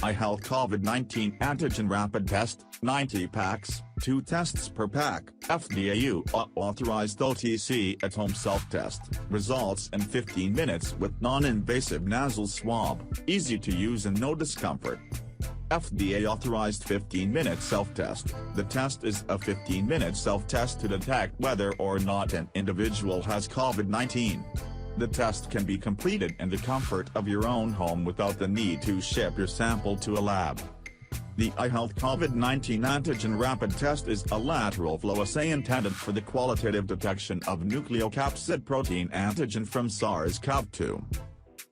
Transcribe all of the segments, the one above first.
iHealth COVID-19 Antigen Rapid Test, 90 packs, 2 tests per pack, FDA authorized OTC at-home self-test, results in 15 minutes with non-invasive nasal swab, easy to use and no discomfort. FDA authorized 15-minute self-test. The test is a 15-minute self-test to detect whether or not an individual has COVID-19. The test can be completed in the comfort of your own home without the need to ship your sample to a lab. The iHealth COVID-19 Antigen Rapid Test is a lateral flow assay intended for the qualitative detection of nucleocapsid protein antigen from SARS-CoV-2.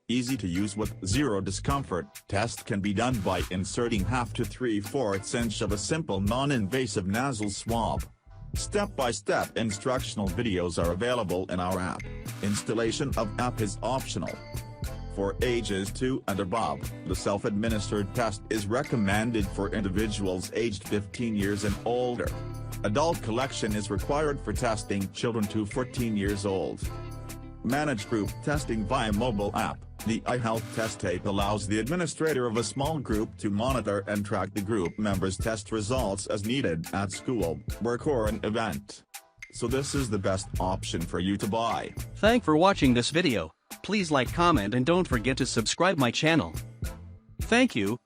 Easy to use with zero discomfort, test can be done by inserting half to 3/4 inch of a simple non-invasive nasal swab. Step-by-step instructional videos are available in our app. Installation of app is optional. For ages 2 and above, the self-administered test is recommended for individuals aged 15 years and older. Adult collection is required for testing children to 14 years old. Manage group testing via mobile app. The iHealth Test Tape allows the administrator of a small group to monitor and track the group members' test results as needed at school, work or an event. So this is the best option for you to buy. Thanks for watching this video. Please like, comment and don't forget to subscribe my channel. Thank you.